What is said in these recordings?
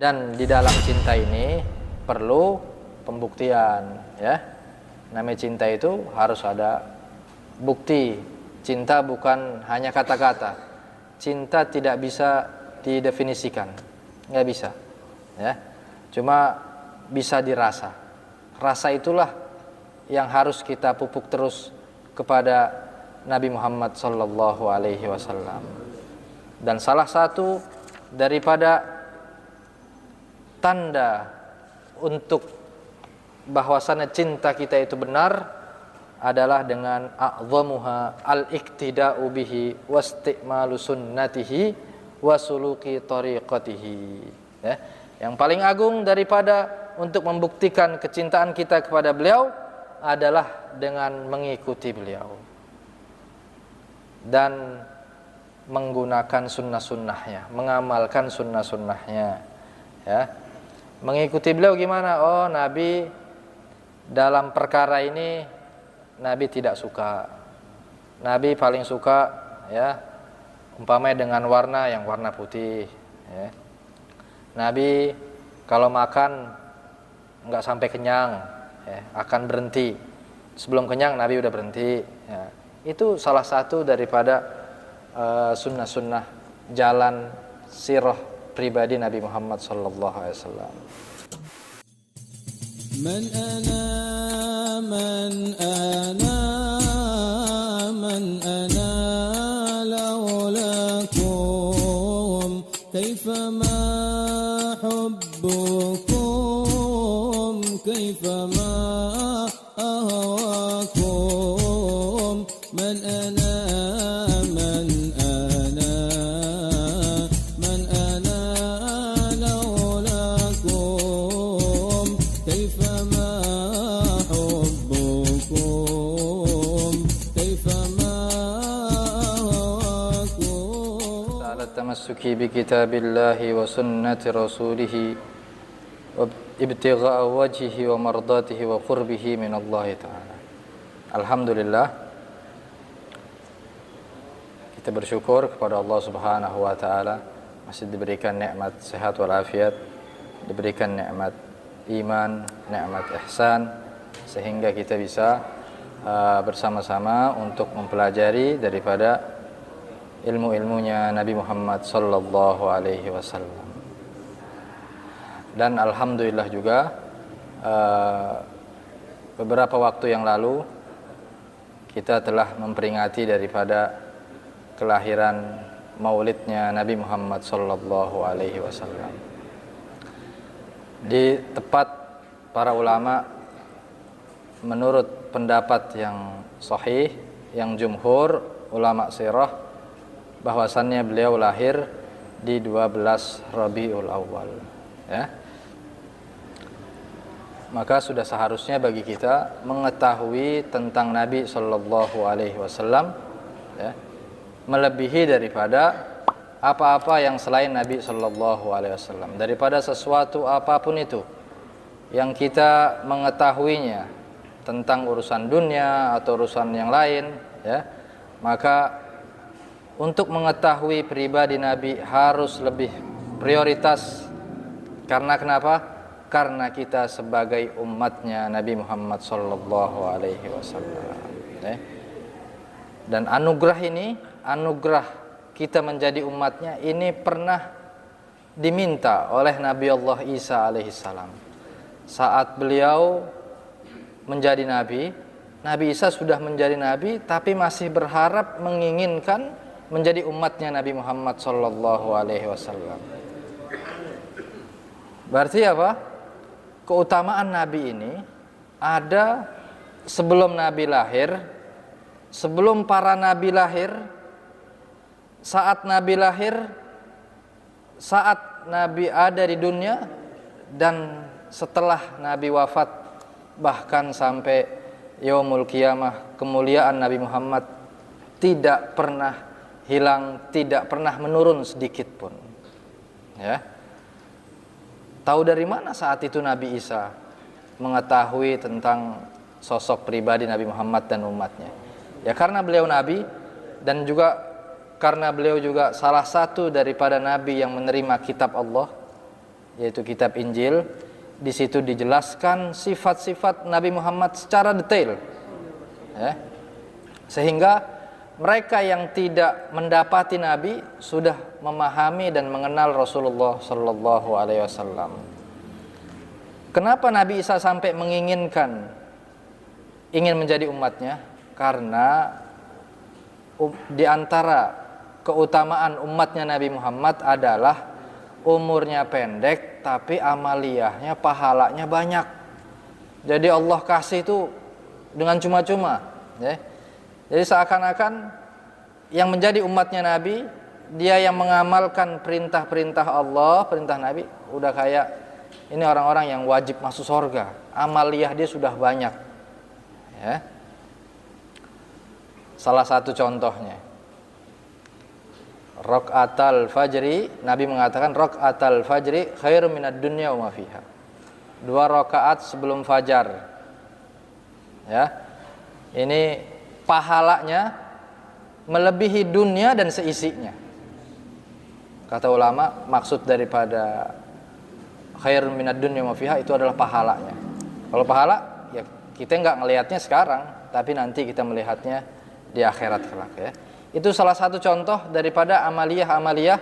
Dan di dalam cinta ini perlu pembuktian, ya. Namanya cinta itu harus ada bukti. Cinta bukan hanya kata-kata. Cinta tidak bisa didefinisikan, nggak bisa, ya. Cuma bisa dirasa. Rasa itulah yang harus kita pupuk terus kepada Nabi Muhammad sallallahu alaihi wasallam. Dan salah satu daripada tanda untuk bahwasannya cinta kita itu benar adalah dengan a'zamuha al-iktida'u bihi wasti'malu sunnatihi wasuluki tariqatihi, ya. Yang paling agung daripada untuk membuktikan kecintaan kita kepada beliau adalah dengan mengikuti beliau dan menggunakan sunnah-sunnahnya, mengamalkan sunnah-sunnahnya, ya. Mengikuti beliau gimana? Oh, Nabi dalam perkara ini Nabi tidak suka. Nabi paling suka, ya, umpamanya dengan warna yang warna putih, ya. Nabi kalau makan enggak sampai kenyang, ya, akan berhenti. Sebelum kenyang Nabi udah berhenti, ya. Itu salah satu daripada sunnah-sunnah jalan sirah pribadi Nabi Muhammad sallallahu alaihi wasallam. Man ana man ana man ana laulakum kaifama hubbukum kaifama ahwakum man ana tamassuki bi kitabillahi wa sunnati rasulih wa ibtigha'a wajhihi wa mardatihi wa qurbihi min Allah ta'ala. Alhamdulillah, kita bersyukur kepada Allah Subhanahu wa taala masih diberikan nikmat sehat walafiat, diberikan nikmat iman, nikmat ihsan, sehingga kita bisa bersama-sama untuk mempelajari daripada ilmu-ilmunya Nabi Muhammad sallallahu alaihi wasallam. Dan alhamdulillah juga beberapa waktu yang lalu kita telah memperingati daripada kelahiran maulidnya Nabi Muhammad sallallahu alaihi wasallam. Di tepat para ulama menurut pendapat yang sahih, yang jumhur ulama sirah, bahwasannya beliau lahir di 12 Rabiul Awal, ya. Maka sudah seharusnya bagi kita mengetahui tentang Nabi sallallahu alaihi wasallam, ya, melebihi daripada apa-apa yang selain Nabi sallallahu alaihi wasallam, daripada sesuatu apapun itu yang kita mengetahuinya tentang urusan dunia atau urusan yang lain, ya. Maka untuk mengetahui pribadi Nabi harus lebih prioritas. Karena kenapa? Karena kita sebagai umatnya Nabi Muhammad sallallahu alaihi wasallam, ya. Dan anugerah ini, anugerah kita menjadi umatnya ini pernah diminta oleh Nabi Allah Isa alaihissalam. Saat beliau menjadi Nabi, Nabi Isa sudah menjadi Nabi, tapi masih berharap menginginkan menjadi umatnya Nabi Muhammad sallallahu alaihi wasallam. Berarti apa? Keutamaan Nabi ini ada sebelum Nabi lahir, sebelum para Nabi lahir, saat Nabi lahir, saat Nabi ada di dunia, dan setelah Nabi wafat, bahkan sampai yaumul qiyamah, kemuliaan Nabi Muhammad tidak pernah hilang, tidak pernah menurun sedikit pun, ya. Tahu dari mana saat itu Nabi Isa mengetahui tentang sosok pribadi Nabi Muhammad dan umatnya? Ya karena beliau Nabi, dan juga karena beliau juga salah satu daripada Nabi yang menerima kitab Allah, yaitu kitab Injil. Di situ dijelaskan sifat-sifat Nabi Muhammad secara detail, ya. Sehingga mereka yang tidak mendapati Nabi sudah memahami dan mengenal Rasulullah Sallallahu Alaihi Wasallam. Kenapa Nabi Isa sampai ingin menjadi umatnya? Karena di antara keutamaan umatnya Nabi Muhammad adalah umurnya pendek tapi amaliyahnya, pahalanya banyak. Jadi Allah kasih itu dengan cuma-cuma, ya. Jadi seakan-akan yang menjadi umatnya Nabi, dia yang mengamalkan perintah-perintah Allah, perintah Nabi, udah kayak ini orang-orang yang wajib masuk surga. Amaliyah dia sudah banyak, ya. Salah satu contohnya, Raqatal fajri, Nabi mengatakan Raqatal fajri khairum minad dunya wa ma fiha. 2 rakaat sebelum fajar. Ya. Ini pahalanya melebihi dunia dan seisinya. Kata ulama, maksud daripada khairum minad dunya wa ma fiha itu adalah pahalanya. Kalau pahala ya kita enggak ngelihatnya sekarang, tapi nanti kita melihatnya di akhirat kelak, ya. Itu salah satu contoh daripada amaliyah-amaliyah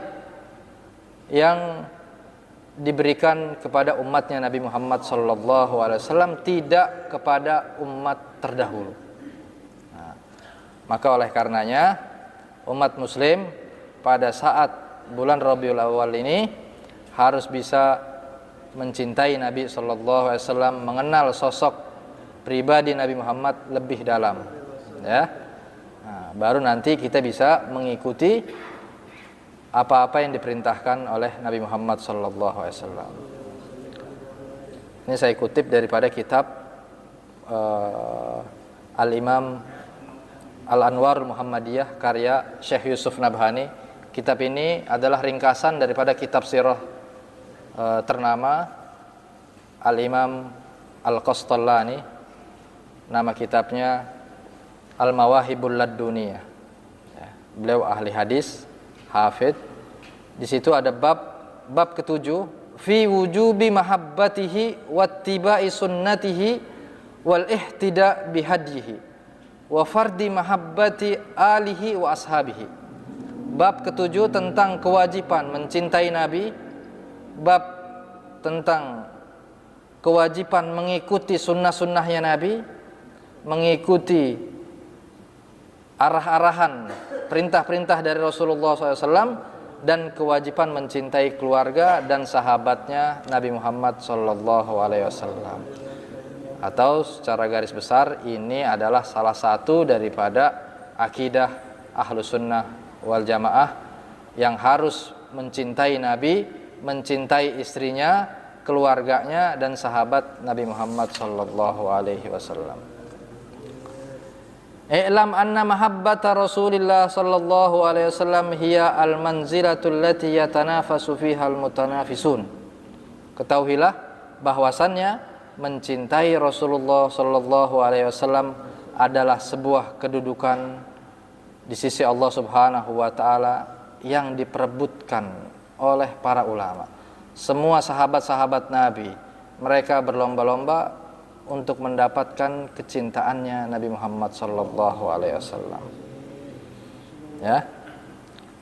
yang diberikan kepada umatnya Nabi Muhammad SAW, tidak kepada umat terdahulu. Nah, maka oleh karenanya umat muslim pada saat bulan Rabiul Awal ini harus bisa mencintai Nabi SAW, mengenal sosok pribadi Nabi Muhammad lebih dalam, ya. Nah, baru nanti kita bisa mengikuti apa-apa yang diperintahkan oleh Nabi Muhammad SAW. Ini saya kutip daripada kitab Al-Imam Al-Anwarul Muhammadiyah karya Syekh Yusuf Nabhani. Kitab ini adalah ringkasan daripada kitab sirah ternama Al-Imam Al-Qastallani. Nama kitabnya Al-Mawahibul Laduniyah. Ya, beliau ahli hadis, hafid. Di situ ada bab ke-7, fi wujubi mahabbatihi wattiba'i sunnatihi wal ihtida bihadyihi wa fardi mahabbati alihi wa ashabihi. Bab ke-7 tentang kewajiban mencintai Nabi, bab tentang kewajiban mengikuti sunnah-sunnahnya Nabi, mengikuti arah-arahan perintah-perintah dari Rasulullah SAW, dan kewajiban mencintai keluarga dan sahabatnya Nabi Muhammad SAW. Atau secara garis besar ini adalah salah satu daripada akidah Ahlus Sunnah wal Jamaah yang harus mencintai Nabi, mencintai istrinya, keluarganya dan sahabat Nabi Muhammad SAW. I'lam anna mahabbata Rasulillah sallallahu alaihi wasallam hiya al-manzilatul lati yatanafasu fiha al-mutanafisun. Ketahuilah bahwasannya mencintai Rasulullah sallallahu alaihi wasallam adalah sebuah kedudukan di sisi Allah Subhanahu wa taala yang diperebutkan oleh para ulama. Semua sahabat-sahabat Nabi, mereka berlomba-lomba untuk mendapatkan kecintaannya Nabi Muhammad sallallahu alaihi wasallam. Ya.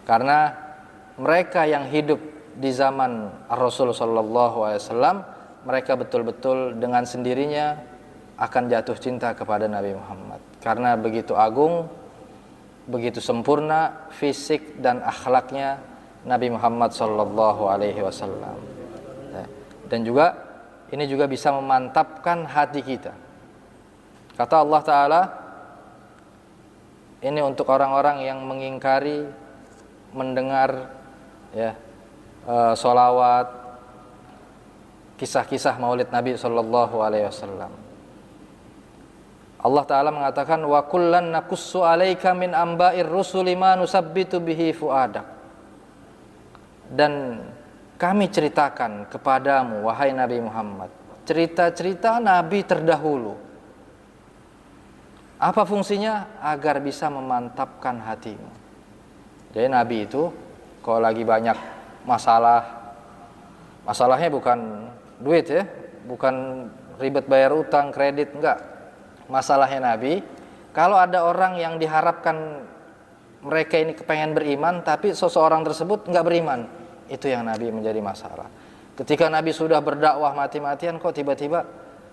Karena mereka yang hidup di zaman Rasul sallallahu alaihi wasallam, mereka betul-betul dengan sendirinya akan jatuh cinta kepada Nabi Muhammad. Karena begitu agung, begitu sempurna fisik dan akhlaknya Nabi Muhammad sallallahu alaihi wasallam. Ya. Dan juga ini juga bisa memantapkan hati kita. Kata Allah Ta'ala, ini untuk orang-orang yang mengingkari mendengar ya sholawat, kisah-kisah maulid Nabi Sallallahu Alaihi Wasallam. Allah Ta'ala mengatakan, wa kullan nakussu alaika min amba'ir rusuli ma nusabbitu bihi fuadak. Dan kami ceritakan kepadamu, wahai Nabi Muhammad, cerita-cerita Nabi terdahulu. Apa fungsinya? Agar bisa memantapkan hatimu. Jadi Nabi itu kalau lagi banyak masalah, Masalahnya bukan duit ya, bukan ribet bayar utang, kredit, enggak. Masalahnya Nabi, kalau ada orang yang diharapkan mereka ini kepengen beriman, tapi seseorang tersebut enggak beriman, itu yang Nabi menjadi masalah. Ketika Nabi sudah berdakwah mati-matian, kok tiba-tiba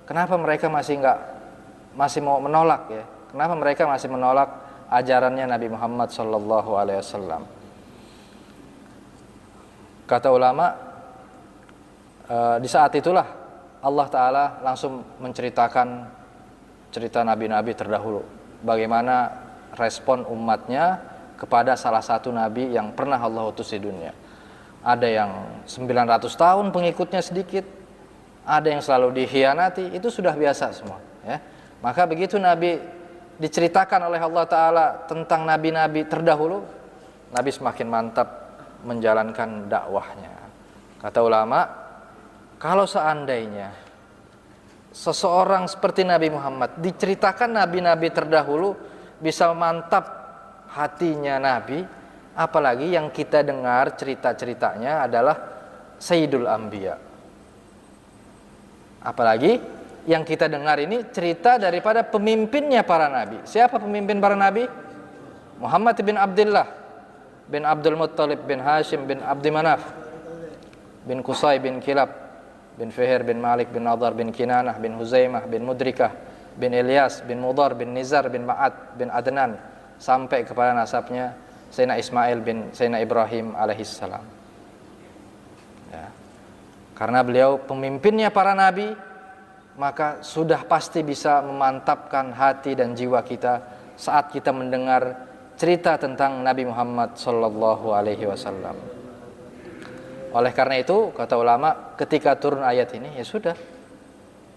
kenapa mereka masih mau menolak ya? Kenapa mereka masih menolak ajarannya Nabi Muhammad SAW? Kata ulama, di saat itulah Allah Ta'ala langsung menceritakan cerita nabi-nabi terdahulu, bagaimana respon umatnya kepada salah satu nabi yang pernah Allah utus di dunia. Ada yang 900 tahun pengikutnya sedikit, ada yang selalu dikhianati, itu sudah biasa semua ya. Maka begitu Nabi diceritakan oleh Allah Ta'ala tentang nabi-nabi terdahulu, Nabi semakin mantap menjalankan dakwahnya. Kata ulama, kalau seandainya seseorang seperti Nabi Muhammad diceritakan nabi-nabi terdahulu bisa mantap hatinya Nabi, apalagi yang kita dengar cerita-ceritanya adalah Sayyidul Anbiya. Apalagi yang kita dengar ini cerita daripada pemimpinnya para nabi. Siapa pemimpin para nabi? Muhammad bin Abdullah bin Abdul Muttalib bin Hashim bin Abdi Manaf bin Qusay bin Kilab bin Fihir bin Malik bin Nadar bin Kinanah bin Huzaimah bin Mudrikah bin Ilyas bin Mudar bin Nizar bin Ma'ad bin Adnan sampai kepada nasabnya Sayyidina Ismail bin Sayyidina Ibrahim alaihissalam ya. Karena beliau pemimpinnya para nabi, maka sudah pasti bisa memantapkan hati dan jiwa kita saat kita mendengar cerita tentang Nabi Muhammad sallallahu alaihi wasallam. Oleh karena itu, kata ulama, ketika turun ayat ini, ya sudah.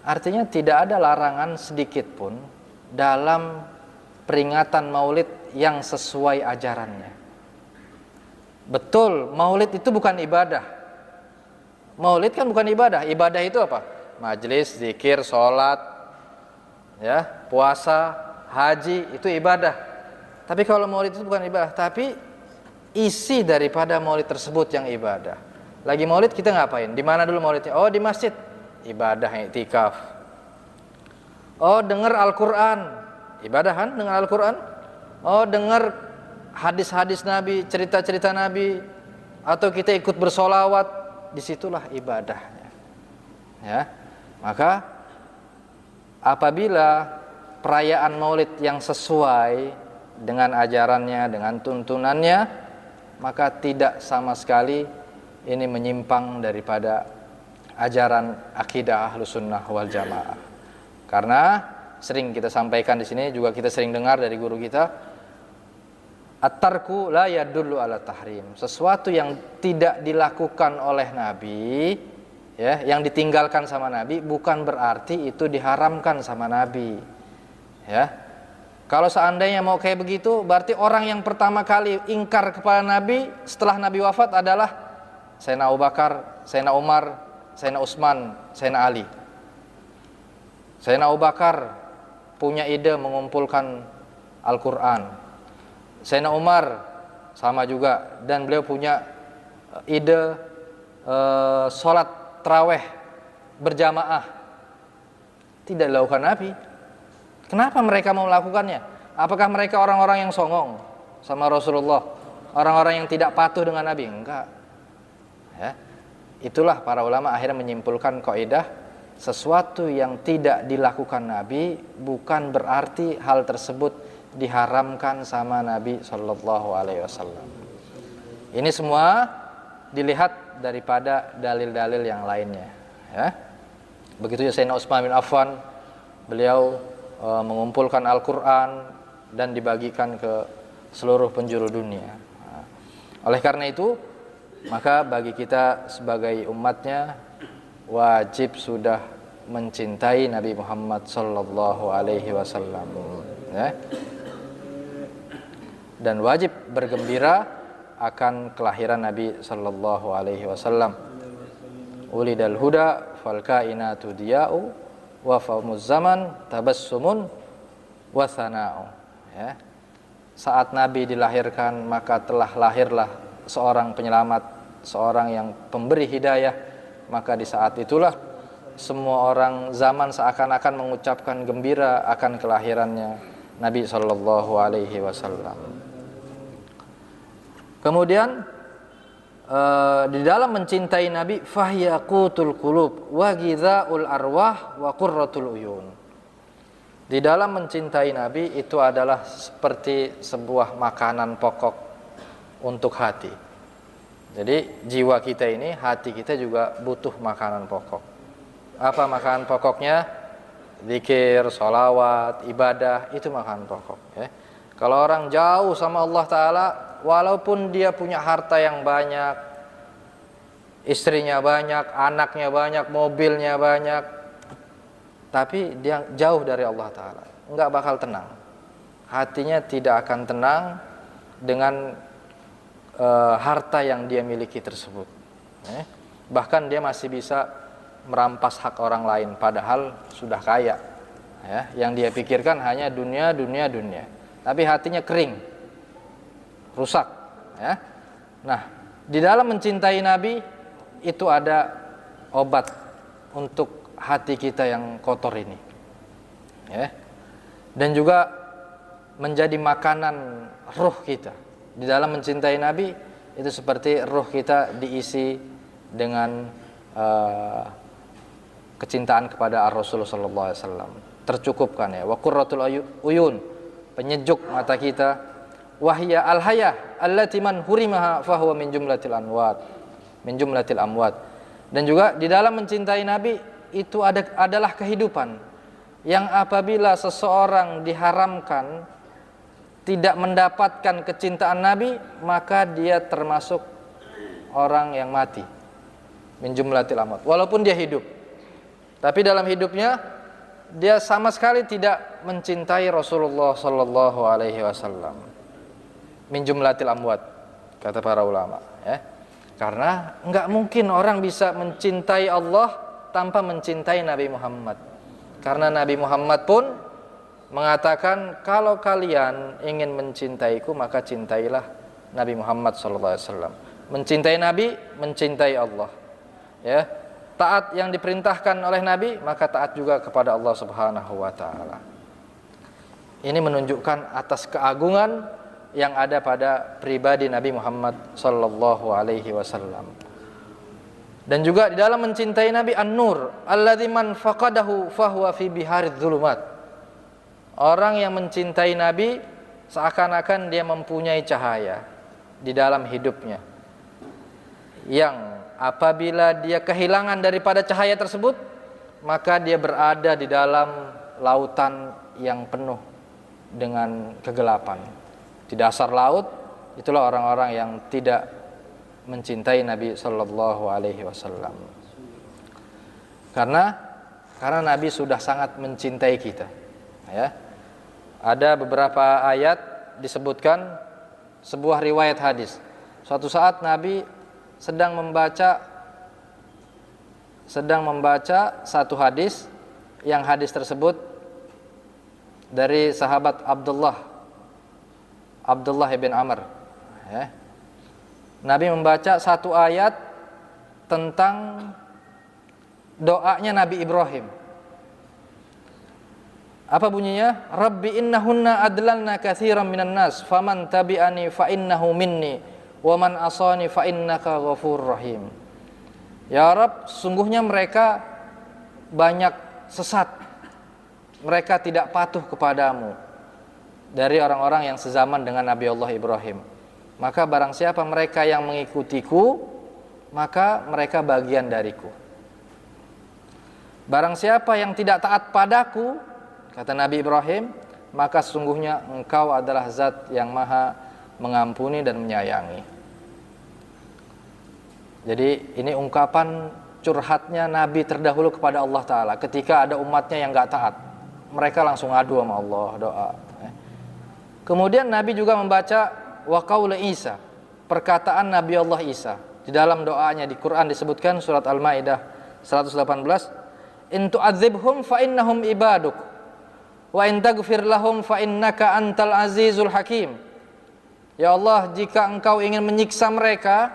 Artinya tidak ada larangan sedikit pun dalam peringatan Maulid yang sesuai ajarannya. Betul, Maulid itu bukan ibadah. Maulid kan bukan ibadah. Ibadah itu apa? Majelis, zikir, sholat, ya, puasa, haji, itu ibadah. Tapi kalau maulid itu bukan ibadah, tapi isi daripada maulid tersebut yang ibadah. Lagi maulid kita ngapain? Di mana dulu maulidnya? Oh, di masjid. Ibadah, i'tikaf. Oh, dengar Al-Qur'an. Ibadah kan dengar Al-Qur'an? Oh, dengar hadis-hadis Nabi, cerita-cerita Nabi, atau kita ikut bersolawat, disitulah ibadahnya. Ya. Maka apabila perayaan maulid yang sesuai dengan ajarannya, dengan tuntunannya, maka tidak sama sekali ini menyimpang daripada ajaran akidah Ahlus Sunnah wal Jamaah. Karena sering kita sampaikan di sini, juga kita sering dengar dari guru kita, at-tarku la yadullu ala tahrim. Sesuatu yang tidak dilakukan oleh Nabi, ya, yang ditinggalkan sama Nabi, bukan berarti itu diharamkan sama Nabi. Ya. Kalau seandainya mau kayak begitu, berarti orang yang pertama kali ingkar kepada Nabi setelah Nabi wafat adalah Sayyidina Abu Bakar, Sayyidina Umar, Sayyidina Utsman, Sayyidina Ali. Sayyidina Abu Bakar punya ide mengumpulkan Al-Quran. Sayyidina Umar sama juga, dan beliau punya ide sholat tarawih berjamaah. Tidak dilakukan Nabi. Kenapa mereka mau melakukannya? Apakah mereka orang-orang yang songong sama Rasulullah? Orang-orang yang tidak patuh dengan Nabi? Enggak. Ya. Itulah para ulama akhirnya menyimpulkan kaidah, sesuatu yang tidak dilakukan Nabi bukan berarti hal tersebut diharamkan sama Nabi Shallallahu Alaihi Wasallam. Ini semua dilihat daripada dalil-dalil yang lainnya. Ya. Begitu ya Sayyidina Utsman bin Affan, beliau mengumpulkan Al-Quran dan dibagikan ke seluruh penjuru dunia. Oleh karena itu, maka bagi kita sebagai umatnya wajib sudah mencintai Nabi Muhammad sallallahu alaihi wasallam, ya. Dan wajib bergembira akan kelahiran Nabi sallallahu alaihi wasallam. Ulidal huda fal kainatu diya'u wa faumuz zaman tabassumun wa sana'u, ya. Saat Nabi dilahirkan, maka telah lahirlah seorang penyelamat, seorang yang pemberi hidayah, maka di saat itulah semua orang zaman seakan-akan mengucapkan gembira akan kelahirannya Nabi sallallahu alaihi wasallam. Kemudian di dalam mencintai Nabi, fahyaqutul qulub wa ghidhaul arwah wa qurratul uyun. Di dalam mencintai Nabi itu adalah seperti sebuah makanan pokok untuk hati. Jadi jiwa kita ini, hati kita juga butuh makanan pokok. Apa makanan pokoknya? Zikir, sholawat, ibadah, itu makanan pokok ya. Kalau orang jauh sama Allah Ta'ala, walaupun dia punya harta yang banyak, istrinya banyak, anaknya banyak, mobilnya banyak, tapi dia jauh dari Allah Ta'ala, enggak bakal tenang. Hatinya tidak akan tenang dengan harta yang dia miliki tersebut. Bahkan dia masih bisa merampas hak orang lain, padahal sudah kaya. Yang dia pikirkan hanya dunia, dunia, dunia. Tapi hatinya kering, rusak. Nah, di dalam mencintai Nabi itu ada obat untuk hati kita yang kotor ini. Dan juga menjadi makanan ruh kita. Di dalam mencintai Nabi itu seperti ruh kita diisi dengan kecintaan kepada Rasulullah sallallahu alaihi wasallam. Tercukupkan ya. Wa qurratul uyun, penyejuk mata kita. Wahya al-hayah allati man hurimaha fahuwa min jumlatil amwat. Dan juga di dalam mencintai Nabi itu adalah kehidupan yang apabila seseorang diharamkan tidak mendapatkan kecintaan Nabi, maka dia termasuk orang yang mati, min jumlatil amwat, walaupun dia hidup. Tapi dalam hidupnya dia sama sekali tidak mencintai Rasulullah sallallahu alaihi wasallam. Min jumlatil amwat, kata para ulama ya. Karena enggak mungkin orang bisa mencintai Allah tanpa mencintai Nabi Muhammad. Karena Nabi Muhammad pun mengatakan, kalau kalian ingin mencintaiku maka cintailah Nabi Muhammad sallallahu alaihi wasallam. Mencintai Nabi, mencintai Allah. Ya. Taat yang diperintahkan oleh Nabi, maka taat juga kepada Allah Subhanahu wa taala. Ini menunjukkan atas keagungan yang ada pada pribadi Nabi Muhammad sallallahu alaihi wasallam. Dan juga di dalam mencintai Nabi, an-nur alladzi man faqadahu fahuwa fi biharidz dzulumat. Orang yang mencintai Nabi seakan-akan dia mempunyai cahaya di dalam hidupnya, yang apabila dia kehilangan daripada cahaya tersebut, maka dia berada di dalam lautan yang penuh dengan kegelapan. Di dasar laut, itulah orang-orang yang tidak mencintai Nabi sallallahu alaihi wasallam. Karena Nabi sudah sangat mencintai kita. Ya. Ada beberapa ayat disebutkan sebuah riwayat hadis. Suatu saat Nabi sedang membaca satu hadis, yang hadis tersebut dari sahabat Abdullah ibn Amr ya. Nabi membaca satu ayat tentang doanya Nabi Ibrahim. Apa bunyinya? Rabbi innahunna adlalna katsiran minan nas faman tabi'ani fa innahu minni wa man asani fa innaka ghafurur rahim. Ya Rabb, sungguhnya mereka banyak sesat. Mereka tidak patuh kepadamu dari orang-orang yang sezaman dengan Nabi Allah Ibrahim. Maka barang siapa mereka yang mengikutiku, maka mereka bagian dariku. Barang siapa yang tidak taat padaku, kata Nabi Ibrahim, maka sesungguhnya engkau adalah zat yang maha mengampuni dan menyayangi. Jadi ini ungkapan curhatnya Nabi terdahulu kepada Allah Ta'ala. Ketika ada umatnya yang gak taat, mereka langsung adu sama Allah, doa. Kemudian Nabi juga membaca wa qaul Isa, perkataan Nabi Allah Isa. Di dalam doanya di Quran disebutkan surat Al-Maidah 118, in tu'adzibhum fa innahum ibaduk wa in taghfir lahum fa innaka antal azizul hakim. Ya Allah, jika engkau ingin menyiksa mereka,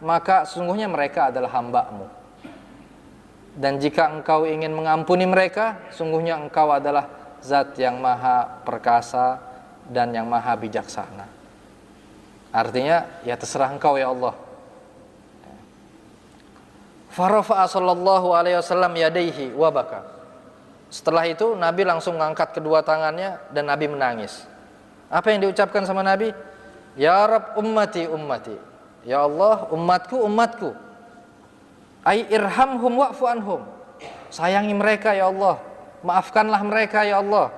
maka sesungguhnya mereka adalah hamba-Mu. Dan jika engkau ingin mengampuni mereka, sungguhnya engkau adalah zat yang maha perkasa dan yang maha bijaksana. Artinya, ya terserah engkau ya Allah. Farafa'a sallallahu alaihi wasallam yadaihi wa baka. Setelah itu Nabi langsung mengangkat kedua tangannya dan Nabi menangis. Apa yang diucapkan sama Nabi? Ya Rabb ummati ummati. Ya Allah, umatku umatku. Ai irhamhum wa'fu anhum. Sayangi mereka ya Allah, maafkanlah mereka ya Allah.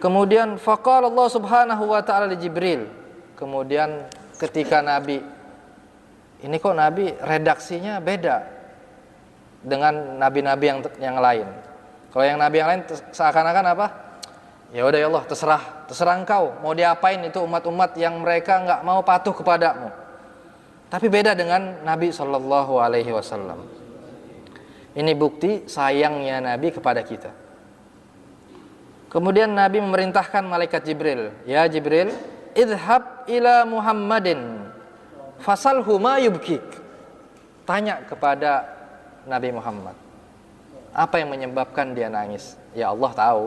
Kemudian faqala Allah Subhanahu wa taala li Jibril. Kemudian ketika Nabi, ini kok Nabi redaksinya beda dengan nabi-nabi yang lain. Kalau yang nabi yang lain seakan-akan apa? Ya udah ya Allah, terserah engkau mau diapain itu umat-umat yang mereka enggak mau patuh kepadamu. Tapi beda dengan Nabi sallallahu alaihi wasallam. Ini bukti sayangnya Nabi kepada kita. Kemudian Nabi memerintahkan malaikat Jibril, "Ya Jibril, idhab ila Muhammadin fasalhu ma yubkik." Tanya kepada Nabi Muhammad, apa yang menyebabkan dia nangis? Ya Allah tahu.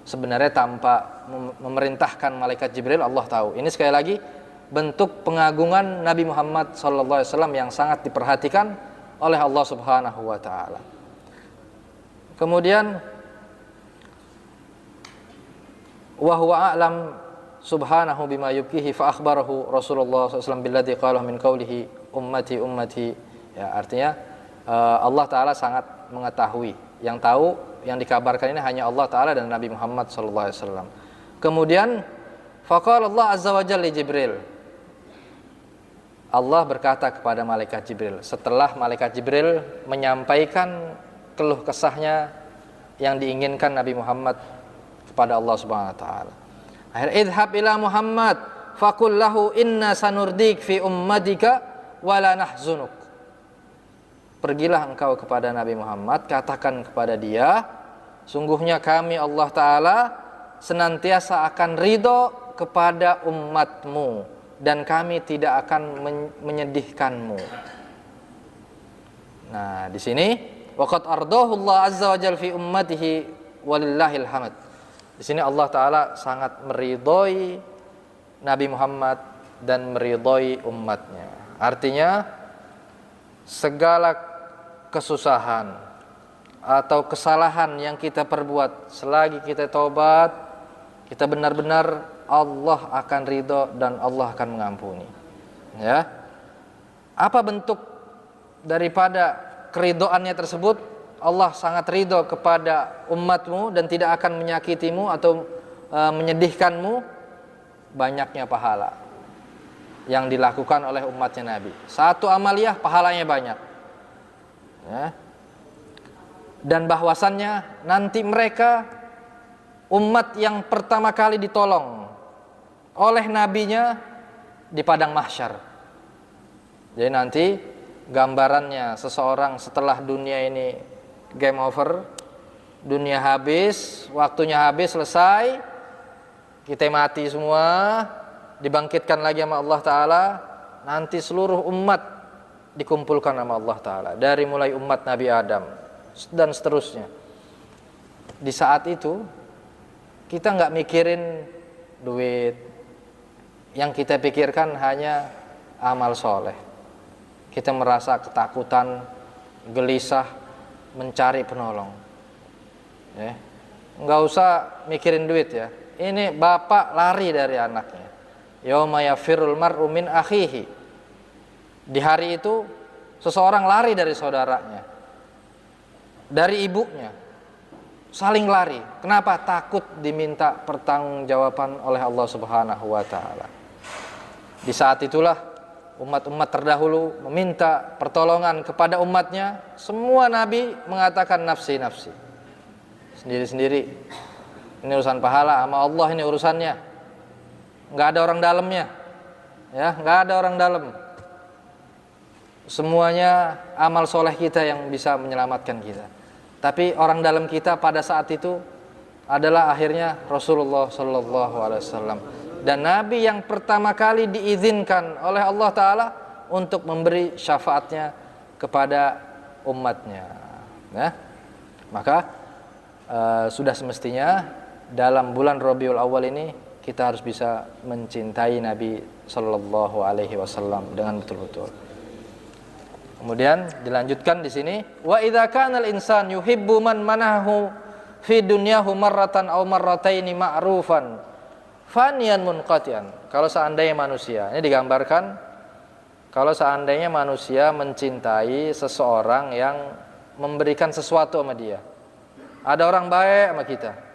Sebenarnya tanpa memerintahkan malaikat Jibril, Allah tahu. Ini sekali lagi bentuk pengagungan Nabi Muhammad SAW yang sangat diperhatikan oleh Allah Subhanahu wa taala. Kemudian wa huwa a'lam subhanahu bima yubkihi fa akhbarahu Rasulullah SAW billadzi qala min qawlihi ummati ummati. Ya, artinya Allah taala sangat mengetahui. Yang tahu, yang dikabarkan ini hanya Allah taala dan Nabi Muhammad SAW. Kemudian faqala Allah azza wa jalla li Jibril. Allah berkata kepada malaikat Jibril setelah malaikat Jibril menyampaikan keluh kesahnya yang diinginkan Nabi Muhammad kepada Allah Subhanahu wa taala. Akhirnya idhab ila Muhammad faqul lahu inna sanurdik fi ummatika wa la nahzunuk. Pergilah engkau kepada Nabi Muhammad, katakan kepada dia, sungguhnya kami Allah Ta'ala senantiasa akan ridho kepada umatmu dan kami tidak akan menyedihkanmu. Nah, di sini waqad ardahu Allah azza wa jalla fi ummatihi walillahil hamd. Di sini Allah Ta'ala sangat meridhoi Nabi Muhammad dan meridhoi umatnya. Artinya segala kesusahan atau kesalahan yang kita perbuat, selagi kita taubat, kita benar-benar, Allah akan ridho dan Allah akan mengampuni. Ya, apa bentuk daripada keridhoannya tersebut? Allah sangat ridho kepada umatmu dan tidak akan menyakitimu atau menyedihkanmu. Banyaknya pahala yang dilakukan oleh umatnya Nabi. Satu amaliyah pahalanya banyak. Ya. Dan bahwasannya nanti mereka umat yang pertama kali ditolong oleh nabinya di padang mahsyar. Jadi nanti gambarannya seseorang setelah dunia ini game over, dunia habis, waktunya habis, selesai, kita mati semua, dibangkitkan lagi sama Allah Ta'ala, nanti seluruh umat dikumpulkan sama Allah Ta'ala, dari mulai umat Nabi Adam dan seterusnya. Di saat itu kita nggak mikirin duit, yang kita pikirkan hanya amal soleh. Kita merasa ketakutan, gelisah, mencari penolong. Ya. Nggak usah mikirin duit ya. Ini bapak lari dari anaknya. Yauma yafirul mar'u min akhihi. Di hari itu seseorang lari dari saudaranya, dari ibunya, saling lari. Kenapa? Takut diminta pertanggungjawaban oleh Allah Subhanahu wa taala. Di saat itulah umat-umat terdahulu meminta pertolongan kepada umatnya. Semua nabi mengatakan nafsi nafsi, sendiri-sendiri. Ini urusan pahala sama Allah, ini urusannya. Nggak ada orang dalamnya, ya, nggak ada orang dalam. Semuanya amal soleh kita yang bisa menyelamatkan kita. Tapi orang dalam kita pada saat itu adalah akhirnya Rasulullah Sallallahu Alaihi Wasallam. Dan Nabi yang pertama kali diizinkan oleh Allah Ta'ala untuk memberi syafaatnya kepada umatnya. Nah, maka sudah semestinya dalam bulan Rabiul Awal ini kita harus bisa mencintai Nabi Sallallahu Alaihi Wasallam dengan betul-betul. Kemudian dilanjutkan di sini, wa idza kana al-insan yuhibbu man manahu fi dunyahu marratan aw marrataini ma'rufan faniyan munqati'an. Kalau seandainya manusia, ini digambarkan kalau seandainya manusia mencintai seseorang yang memberikan sesuatu sama dia. Ada orang baik sama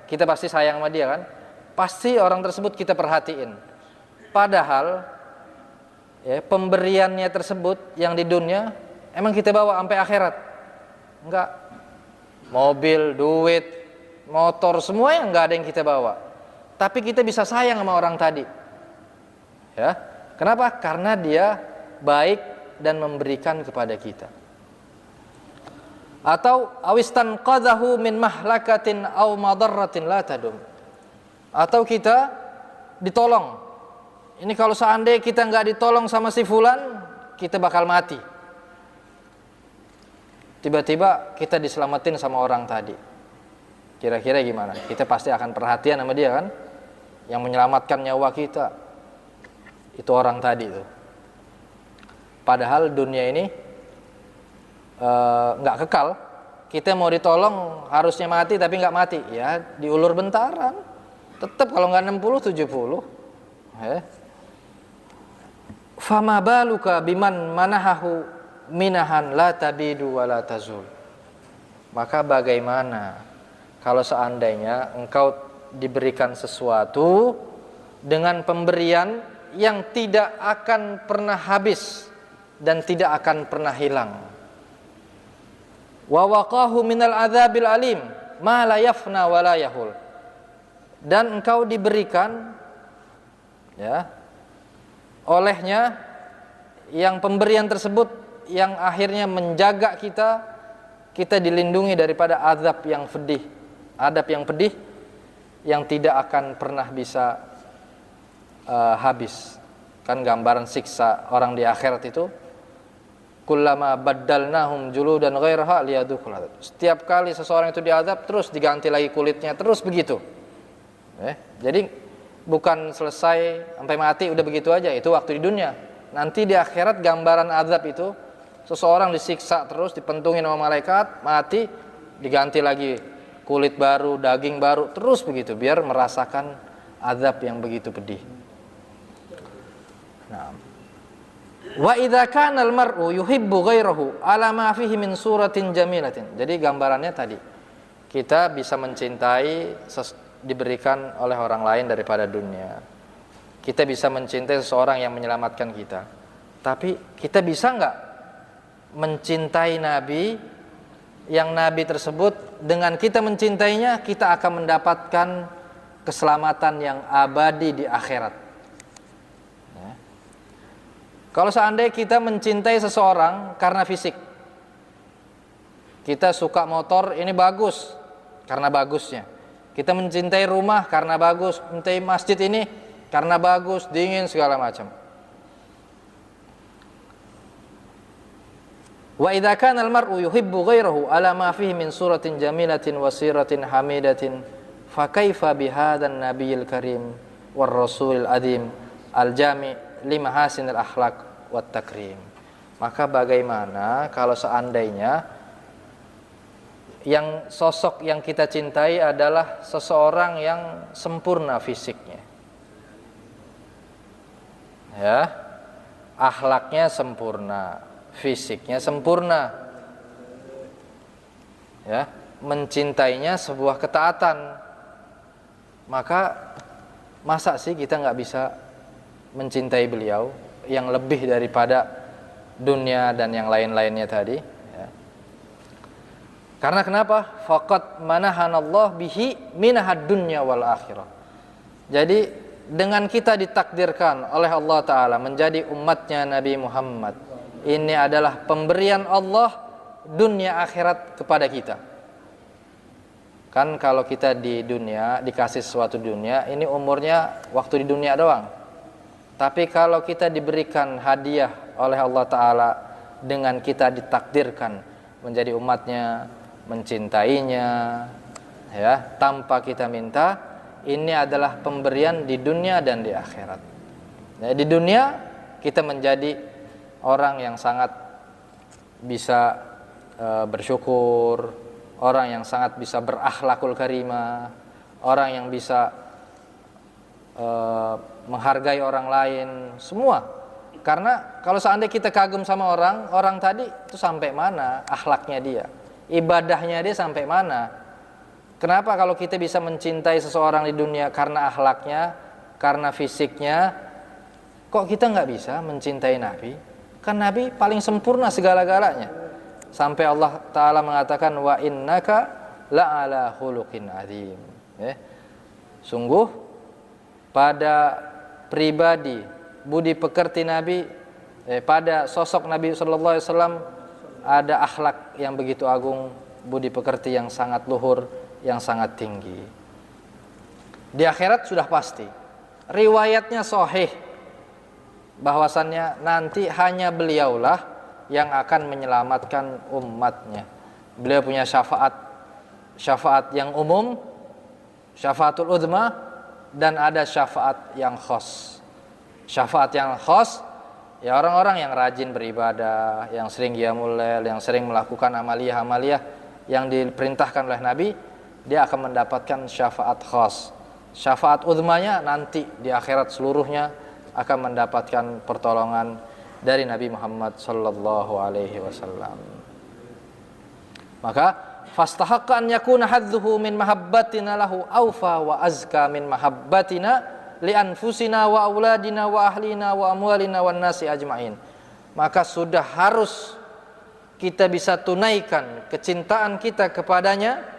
kita pasti sayang sama dia kan? Pasti orang tersebut kita perhatiin. Padahal ya, pemberiannya tersebut yang di dunia emang kita bawa sampai akhirat? Enggak. Mobil, duit, motor, semuanya enggak ada yang kita bawa. Tapi kita bisa sayang sama orang tadi. Ya. Kenapa? Karena dia baik dan memberikan kepada kita. Atau awistan qadahu min mahlakatin aw madarratin la tadum. Atau kita ditolong. Ini kalau seandainya kita enggak ditolong sama si fulan, kita bakal mati. Tiba-tiba kita diselamatin sama orang tadi. Kira-kira gimana? Kita pasti akan perhatian sama dia kan? Yang menyelamatkan nyawa kita itu orang tadi tuh. Padahal dunia ini nggak kekal. Kita mau ditolong harusnya mati tapi nggak mati. Ya diulur bentaran. Tetap kalau nggak 60 70. Fama baluka biman manahahu minahan la tabidu wa la tazul. Maka bagaimana kalau seandainya engkau diberikan sesuatu dengan pemberian yang tidak akan pernah habis dan tidak akan pernah hilang. Wa waqahu minal adzabil alim ma la yafna wa la yahul. Dan engkau diberikan ya olehnya yang pemberian tersebut yang akhirnya menjaga kita dilindungi daripada azab yang pedih, adab yang pedih yang tidak akan pernah bisa habis. Kan gambaran siksa orang di akhirat itu, kullama baddalnahum juludan ghairaha liyadukul adab. Setiap kali seseorang itu diazab terus diganti lagi kulitnya, terus begitu. Jadi bukan selesai sampai mati udah begitu aja, itu waktu di dunia. Nanti di akhirat gambaran azab itu seseorang disiksa terus, dipentungin sama malaikat, mati, diganti lagi kulit baru, daging baru, terus begitu biar merasakan azab yang begitu pedih. Nah, wa idza kana al-mar'u yuhibbu ghairahu ala ma fihi min suratin jamilatin. Jadi gambarannya tadi, kita bisa mencintai diberikan oleh orang lain daripada dunia. Kita bisa mencintai seseorang yang menyelamatkan kita. Tapi kita bisa enggak mencintai Nabi yang Nabi tersebut dengan kita mencintainya kita akan mendapatkan keselamatan yang abadi di akhirat. Ya. Kalau seandainya kita mencintai seseorang karena fisik, kita suka motor ini bagus karena bagusnya, kita mencintai rumah karena bagus, mencintai masjid ini karena bagus, dingin segala macam. Wa idza kana al-mar'u yuhibbu ghairahu ala ma fihi min suratin jamilatin wa siratin hamidatin fa kaifa bihadzal nabiyil karim war rasulil adim al-jami' li mahasinil akhlaq wat takrim. Maka bagaimana kalau seandainya yang sosok yang kita cintai adalah seseorang yang sempurna fisiknya, ya, akhlaknya sempurna, fisiknya sempurna, ya, mencintainya sebuah ketaatan. Maka masa sih kita nggak bisa mencintai beliau yang lebih daripada dunia dan yang lain-lainnya tadi, ya. Karena kenapa? Faqad manahanallah bihi minahad dunya wal akhirah. Jadi dengan kita ditakdirkan oleh Allah Ta'ala menjadi umatnya Nabi Muhammad, ini adalah pemberian Allah dunia akhirat kepada kita. Kan kalau kita di dunia dikasih sesuatu dunia, ini umurnya waktu di dunia doang. Tapi kalau kita diberikan hadiah oleh Allah Ta'ala dengan kita ditakdirkan menjadi umatnya, mencintainya, ya, tanpa kita minta. Ini adalah pemberian di dunia dan di akhirat. Ya, di dunia kita menjadi orang yang sangat bisa bersyukur, orang yang sangat bisa berakhlakul karimah, orang yang bisa menghargai orang lain, semua. Karena kalau seandainya kita kagum sama orang tadi itu sampai mana akhlaknya dia, ibadahnya dia sampai mana. Kenapa kalau kita bisa mencintai seseorang di dunia karena akhlaknya, karena fisiknya, kok kita nggak bisa mencintai Nabi? Kan Nabi paling sempurna segala-galanya. Sampai Allah Ta'ala mengatakan wa innaka la'ala khuluqin adzim. Sungguh pada pribadi budi pekerti Nabi, pada sosok Nabi sallallahu alaihi wasallam ada akhlak yang begitu agung, budi pekerti yang sangat luhur, yang sangat tinggi. Di akhirat sudah pasti. Riwayatnya sahih bahwasannya nanti hanya beliaulah yang akan menyelamatkan umatnya. Beliau punya syafaat yang umum, syafaatul uzma, dan ada syafaat yang khas. Syafaat yang khas ya orang-orang yang rajin beribadah, yang sering qiyamul lail, yang sering melakukan amaliyah-amaliyah yang diperintahkan oleh Nabi, dia akan mendapatkan syafaat khas. Syafaat uzmanya nanti di akhirat seluruhnya akan mendapatkan pertolongan dari Nabi Muhammad sallallahu alaihi wasallam. Maka fastahaqqa an yakuna hadduhu min mahabbatina lahu awfa wa azka min mahabbatina li anfusina wa auladina wa ahlina wa amwalina wan nasi ajmain. Maka sudah harus kita bisa tunaikan kecintaan kita kepadanya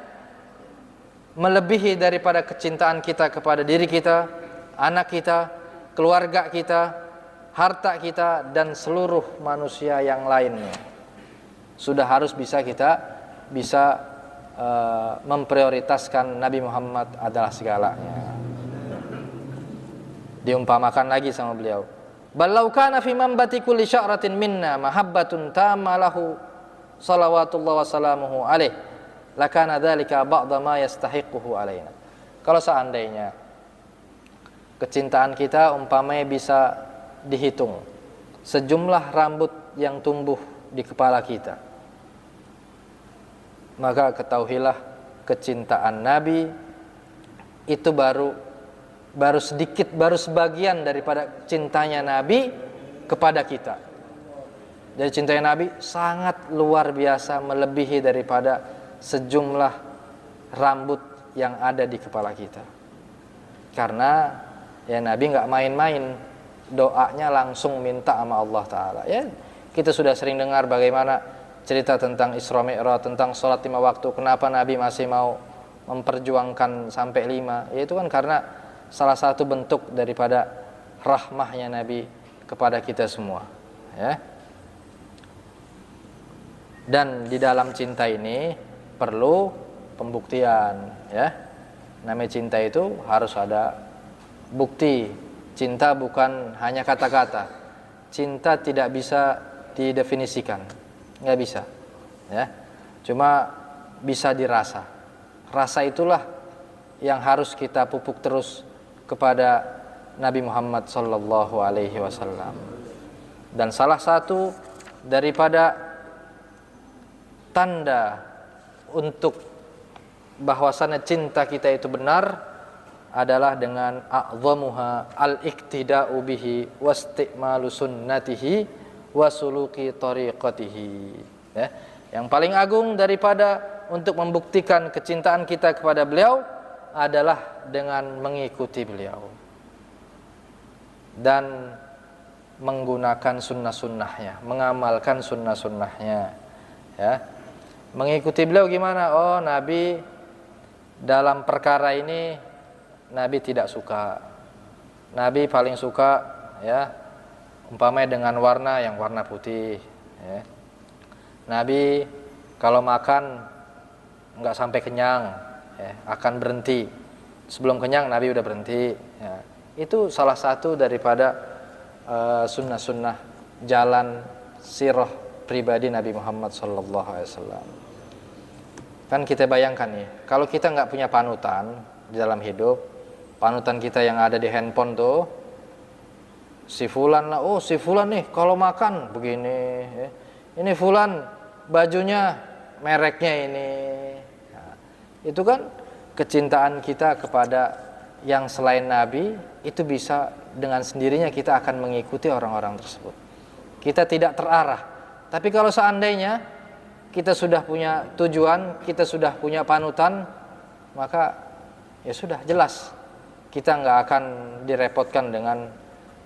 melebihi daripada kecintaan kita kepada diri kita, anak kita, keluarga kita, harta kita, dan seluruh manusia yang lainnya. Sudah harus kita bisa memprioritaskan Nabi Muhammad adalah segalanya. Diumpamakan lagi sama beliau, ballau kana fi manbati kulli sya'ratin minna mahabbatun tamma lahu salawatullah wa salamuhu alaih lakana dzalika ba'da ma yastahiquhu alaina. Kalau seandainya kecintaan kita umpamanya bisa dihitung sejumlah rambut yang tumbuh di kepala kita, maka ketahuilah kecintaan Nabi itu baru sedikit, baru sebagian daripada cintanya Nabi kepada kita. Jadi cintanya Nabi sangat luar biasa, melebihi daripada sejumlah rambut yang ada di kepala kita. Karena ya Nabi nggak main-main, doanya langsung minta sama Allah Ta'ala. Ya, kita sudah sering dengar bagaimana cerita tentang Isra Mi'raj, tentang sholat 5 waktu. Kenapa Nabi masih mau memperjuangkan sampai 5? Ya itu kan karena salah satu bentuk daripada rahmahnya Nabi kepada kita semua, ya. Dan di dalam cinta ini perlu pembuktian, ya. Namanya cinta itu harus ada bukti. Cinta bukan hanya kata-kata. Cinta tidak bisa didefinisikan, nggak bisa, ya. Cuma bisa dirasa. Rasa itulah yang harus kita pupuk terus kepada Nabi Muhammad sallallahu alaihi wasallam. Dan salah satu daripada tanda untuk bahwasannya cinta kita itu benar adalah dengan a'zamuha al-iktida'u bihi wasti'malu sunnatihi wasuluki tariqatihi, ya. Yang paling agung daripada untuk membuktikan kecintaan kita kepada beliau adalah dengan mengikuti beliau dan menggunakan sunnah-sunnahnya, mengamalkan sunnah-sunnahnya, ya. Mengikuti beliau gimana? Oh, Nabi dalam perkara ini Nabi tidak suka. Nabi paling suka, ya, umpamanya dengan warna yang warna putih, ya. Nabi kalau makan nggak sampai kenyang, ya, akan berhenti. Sebelum kenyang Nabi udah berhenti, ya. Itu salah satu daripada sunnah-sunnah jalan sirah pribadi Nabi Muhammad sallallahu alaihi wasallam. Kan kita bayangkan nih, kalau kita nggak punya panutan di dalam hidup, panutan kita yang ada di handphone tuh, si fulan lah, oh si fulan nih kalau makan begini, ini fulan bajunya mereknya ini. Nah, itu kan kecintaan kita kepada yang selain Nabi, itu bisa dengan sendirinya kita akan mengikuti orang-orang tersebut. Kita tidak terarah. Tapi kalau seandainya kita sudah punya tujuan, kita sudah punya panutan, maka ya sudah jelas kita nggak akan direpotkan dengan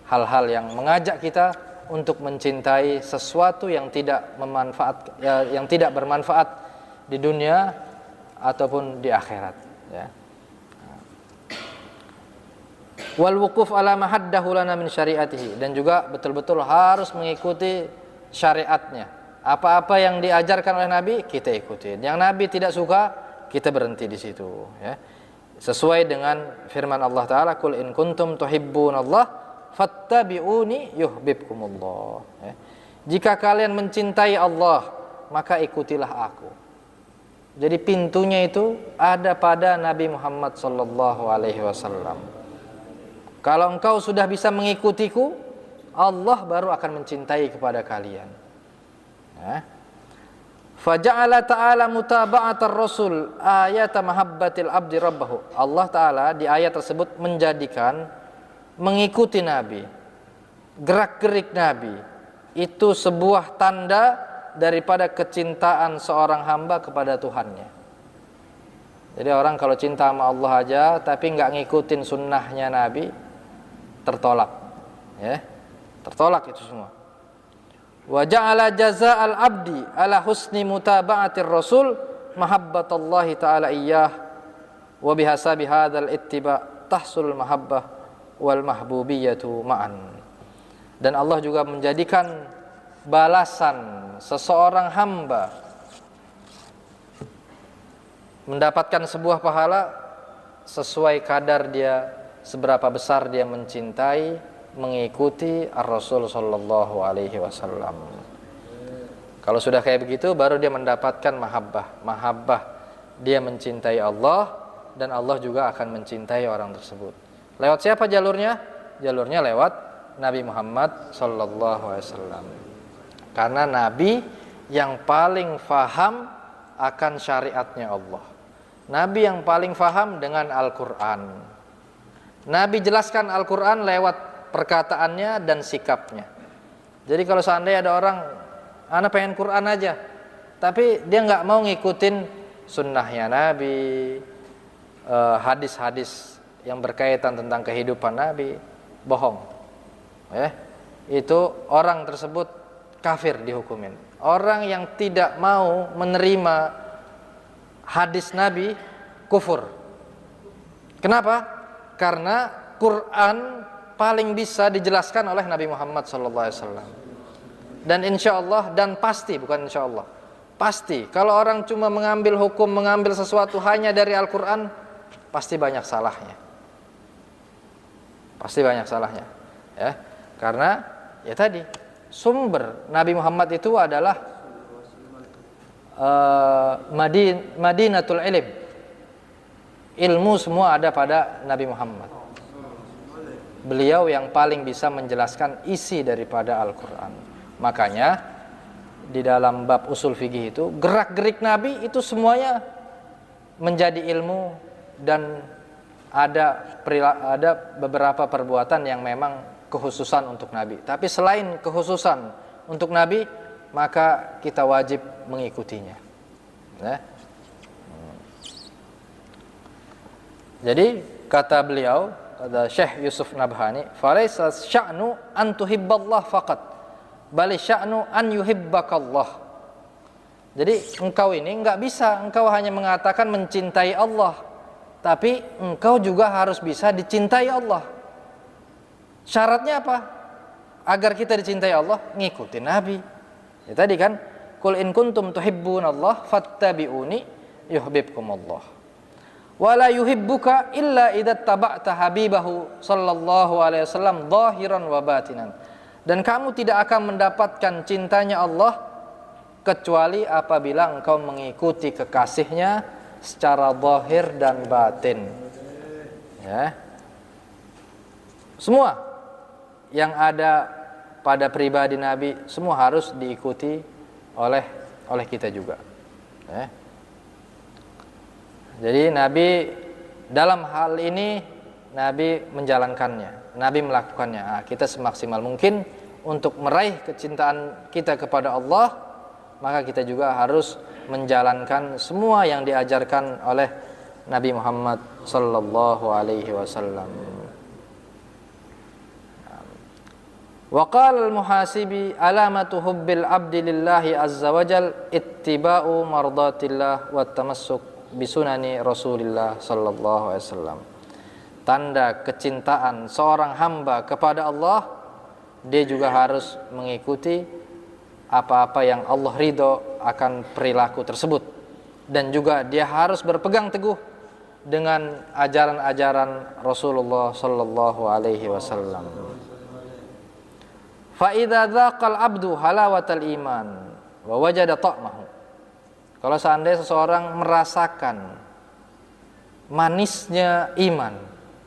hal-hal yang mengajak kita untuk mencintai sesuatu yang tidak yang tidak bermanfaat di dunia ataupun di akhirat. Ya. Wal wuquf ala ma haddahu lana min syariatihi, dan juga betul-betul harus mengikuti syariatnya. Apa-apa yang diajarkan oleh Nabi kita ikutin. Yang Nabi tidak suka kita berhenti di situ. Ya. Sesuai dengan firman Allah Taala, "Qul in kuntum tuhibbunallah fattabi'uni yuhibbukumullah." Ya. Jika kalian mencintai Allah, maka ikutilah aku. Jadi pintunya itu ada pada Nabi Muhammad sallallahu alaihi wasallam. Kalau engkau sudah bisa mengikutiku, Allah baru akan mencintai kepada kalian. Faja'ala ta'ala mutaba'atar rasul ayata mahabbatil abdi rabbahu. Allah Ta'ala di ayat tersebut menjadikan mengikuti Nabi, gerak-gerik Nabi, itu sebuah tanda daripada kecintaan seorang hamba kepada Tuhannya. Jadi orang kalau cinta sama Allah aja tapi nggak ngikutin sunnahnya Nabi, tertolak, ya, tertolak itu semua. Wa ja'ala jazaa'al abdi ala husni mutaba'atir rasul mahabbatallahi ta'ala iyyah wa bihasabi hadzal ittiba' tahsul mahabbah wal mahbubiyatu ma'an. Dan Allah juga menjadikan balasan seseorang hamba mendapatkan sebuah pahala sesuai kadar dia, seberapa besar dia mencintai, mengikuti Ar-Rasul sallallahu alaihi wasallam. Kalau sudah kayak begitu, baru dia mendapatkan mahabbah. Dia mencintai Allah dan Allah juga akan mencintai orang tersebut. Lewat siapa jalurnya? Jalurnya lewat Nabi Muhammad sallallahu alaihi wasallam. Karena Nabi yang paling faham akan syariatnya Allah. Nabi yang paling faham dengan Al-Qur'an. Nabi jelaskan Al-Qur'an lewat perkataannya dan sikapnya. Jadi kalau seandainya ada orang, ana pengen Quran aja, tapi dia nggak mau ngikutin sunnahnya Nabi, hadis-hadis yang berkaitan tentang kehidupan Nabi, bohong. Itu orang tersebut kafir dihukumin. Orang yang tidak mau menerima hadis Nabi kufur. Kenapa? Karena Quran paling bisa dijelaskan oleh Nabi Muhammad SAW. Dan insya Allah, dan pasti, bukan insya Allah, pasti kalau orang cuma mengambil hukum, mengambil sesuatu hanya dari Al-Quran, pasti banyak salahnya. Pasti banyak salahnya, ya. Karena ya tadi sumber Nabi Muhammad itu adalah Madinatul Ilm. Ilmu semua ada pada Nabi Muhammad. Beliau yang paling bisa menjelaskan isi daripada Al-Quran. Makanya di dalam bab usul fikih itu, gerak-gerik Nabi itu semuanya menjadi ilmu, dan ada beberapa perbuatan yang memang kekhususan untuk Nabi. Tapi selain kekhususan untuk Nabi, maka kita wajib mengikutinya. Ya. Jadi kata beliau, ada Syekh Yusuf Nabhani, "Falaisa sya'nu an tuhibballah faqat, bal sya'nu an yuhibbakallah." Jadi engkau ini enggak bisa engkau hanya mengatakan mencintai Allah, tapi engkau juga harus bisa dicintai Allah. Syaratnya apa? Agar kita dicintai Allah, ngikutin Nabi. Ya tadi kan, "Qul in kuntum tuhibbunallah fattabi'uni yuhibbukumullah." Wala yuhibbuka illa idza taba'ta habibahu sallallahu alaihi wasallam zahiran wa batinan. Dan kamu tidak akan mendapatkan cintanya Allah kecuali apabila engkau mengikuti kekasihnya secara zahir dan batin. Ya. Semua yang ada pada pribadi Nabi semua harus diikuti oleh kita juga. Ya. Jadi Nabi dalam hal ini Nabi menjalankannya, Nabi melakukannya. Nah, kita semaksimal mungkin untuk meraih kecintaan kita kepada Allah, maka kita juga harus menjalankan semua yang diajarkan oleh Nabi Muhammad sallallahu alaihi wasallam. Wa qala al-muhasibi alamatu hubbil abdi lillahi azza wajal ittiba'u mardatillah wa tamassuk bisunani Rasulillah sallallahu alaihi wasallam. Tanda kecintaan seorang hamba kepada Allah, dia juga harus mengikuti apa-apa yang Allah ridho akan perilaku tersebut, dan juga dia harus berpegang teguh dengan ajaran-ajaran Rasulullah sallallahu alaihi wasallam. Fa idza dzaqal abdu halawatal iman wa wajada ta'mahu. Kalau seandainya seseorang merasakan manisnya iman,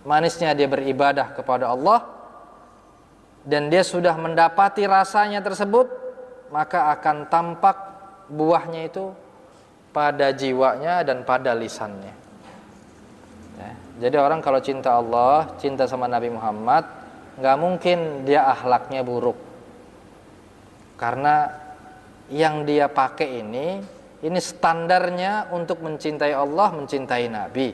manisnya dia beribadah kepada Allah, dan dia sudah mendapati rasanya tersebut, maka akan tampak buahnya itu pada jiwanya dan pada lisannya. Ya, jadi orang kalau cinta Allah, cinta sama Nabi Muhammad, nggak mungkin dia akhlaknya buruk. Karena yang dia pakai ini standarnya untuk mencintai Allah, mencintai Nabi.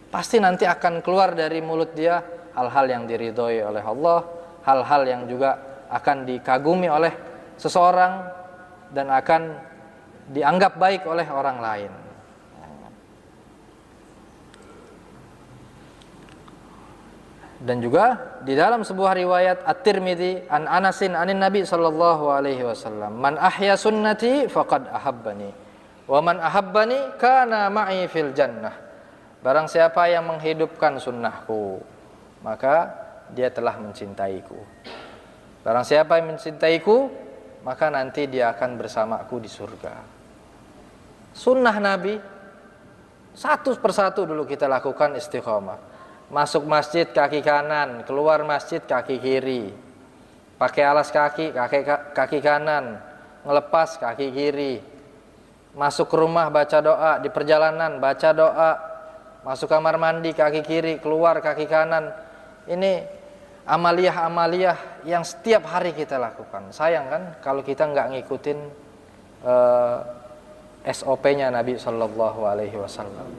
Pasti nanti akan keluar dari mulut dia hal-hal yang diridhoi oleh Allah, hal-hal yang juga akan dikagumi oleh seseorang dan akan dianggap baik oleh orang lain. Dan juga di dalam sebuah riwayat At-Tirmidzi an Anasin anin Nabi sallallahu alaihi wasallam, man ahya sunnati faqad ahabbani wa man ahabbani kana ma'i fil jannah. Barang siapa yang menghidupkan sunnahku, maka dia telah mencintaiku. Barang siapa yang mencintaiku, maka nanti dia akan bersamaku di surga. Sunnah Nabi satu persatu dulu kita lakukan istiqomah. Masuk masjid kaki kanan, keluar masjid kaki kiri. Pakai alas kaki kaki kanan, ngelepas kaki kiri. Masuk ke rumah baca doa, di perjalanan baca doa. Masuk kamar mandi kaki kiri, keluar kaki kanan. Ini amaliyah-amaliyah yang setiap hari kita lakukan. Sayang kan kalau kita nggak ngikutin SOP-nya Nabi Sallallahu Alaihi Wasallam.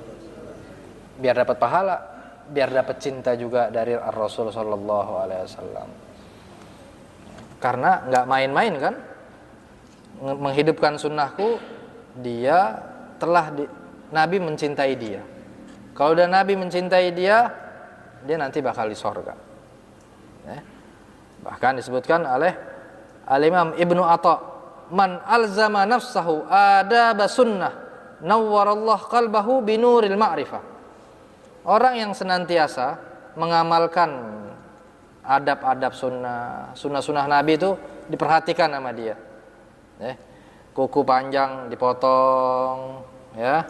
Biar dapat pahala, biar dapat cinta juga dari Rasul Sallallahu Alaihi Wasallam. Karena nggak main-main kan, menghidupkan sunnahku, dia telah Nabi mencintai dia. Kalau udah Nabi mencintai dia nanti bakal di sorga. Ya. Bahkan disebutkan oleh Al-Imam Ibnu Atha, man alzama nafsahu adab sunnah nawwarallahu qalbahu binuril ma'rifah. Orang yang senantiasa mengamalkan adab-adab sunnah Nabi itu diperhatikan sama dia. Ya. Kuku panjang dipotong, ya.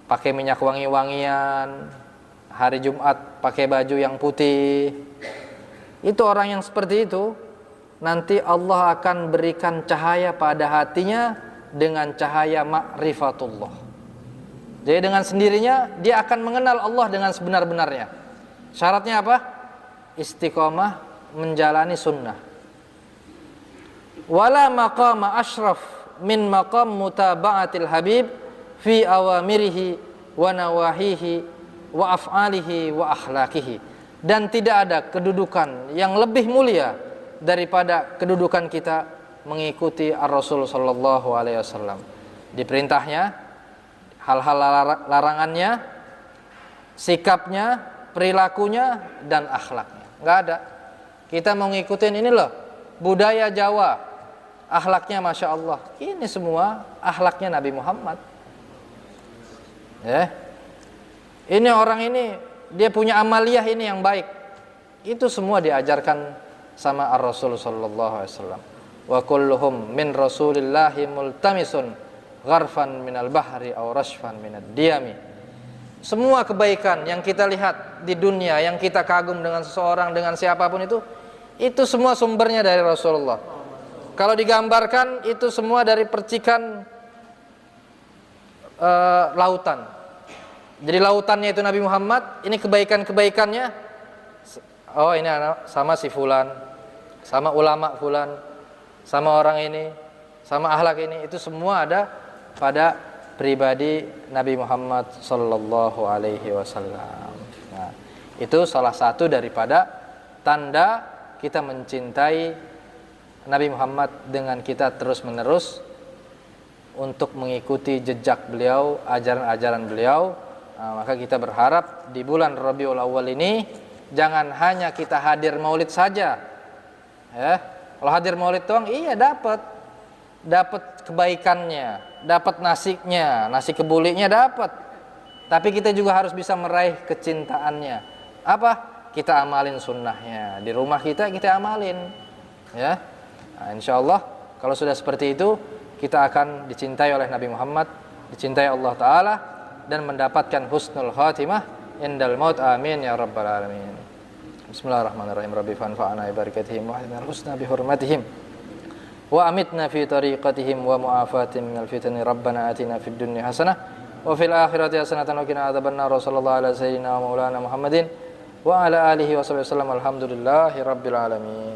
Pakai minyak wangi-wangian, hari Jumat pakai baju yang putih. Itu orang yang seperti itu, nanti Allah akan berikan cahaya pada hatinya dengan cahaya ma'rifatullah. Jadi dengan sendirinya dia akan mengenal Allah dengan sebenar-benarnya. Syaratnya apa? Istiqomah menjalani sunnah. Wala maqama asyraf min maqam mutaba'atil habib fi awamirihi wa nawahihi wa af'alihi wa akhlaqihi. Dan tidak ada kedudukan yang lebih mulia daripada kedudukan kita mengikuti Ar-Rasul sallallahu alaihi wasallam. Diperintahnya, hal-hal larangannya, sikapnya, perilakunya, dan akhlaknya. Enggak ada. Kita mau ngikutin ini loh, budaya Jawa, akhlaknya Masya Allah. Ini semua akhlaknya Nabi Muhammad. Ya. Ini orang ini, dia punya amaliyah ini yang baik. Itu semua diajarkan sama Ar-Rasul sallallahu alaihi wasallam. wa kulluhum min rasulillahi multamisun gharfan minal bahri aw rashfan minad diyami. Semua kebaikan yang kita lihat di dunia, yang kita kagum dengan seseorang, dengan siapapun itu semua sumbernya dari Rasulullah. Kalau digambarkan itu semua dari percikan lautan. Jadi lautannya itu Nabi Muhammad, ini kebaikan-kebaikannya, oh ini sama si fulan, sama ulama fulan, sama orang ini, sama akhlak ini, itu semua ada pada pribadi Nabi Muhammad sallallahu alaihi wasallam. Nah, itu salah satu daripada tanda kita mencintai Nabi Muhammad dengan kita terus-menerus untuk mengikuti jejak beliau, ajaran-ajaran beliau. Nah, maka kita berharap di bulan Rabiul Awwal ini jangan hanya kita hadir maulid saja. Ya, kalau hadir maulid doang iya dapat kebaikannya, dapat nasinya, nasi kebulinya dapat. Tapi kita juga harus bisa meraih kecintaannya. Apa? Kita amalin sunnahnya. Di rumah kita amalin. Ya. Nah, insyaallah kalau sudah seperti itu kita akan dicintai oleh Nabi Muhammad, dicintai Allah Ta'ala, dan mendapatkan husnul khatimah indal maut. Amin ya rabbal alamin. Bismillahirrahmanirrahim. Rabbi fanfa'na bi barakatihim wa ahdina al-husna bi hurmatihim wa amitna fi tariqatihim wa mu'afatihim minal fitani. Rabbana atina fid dunya hasanah wa fil akhirati hasanatan wa qina adzabannar. Sallallahu ala sayyidina wa maulana Muhammadin wa ala alihi wa sahbihi wasallam. Alhamdulillahi rabbil alamin.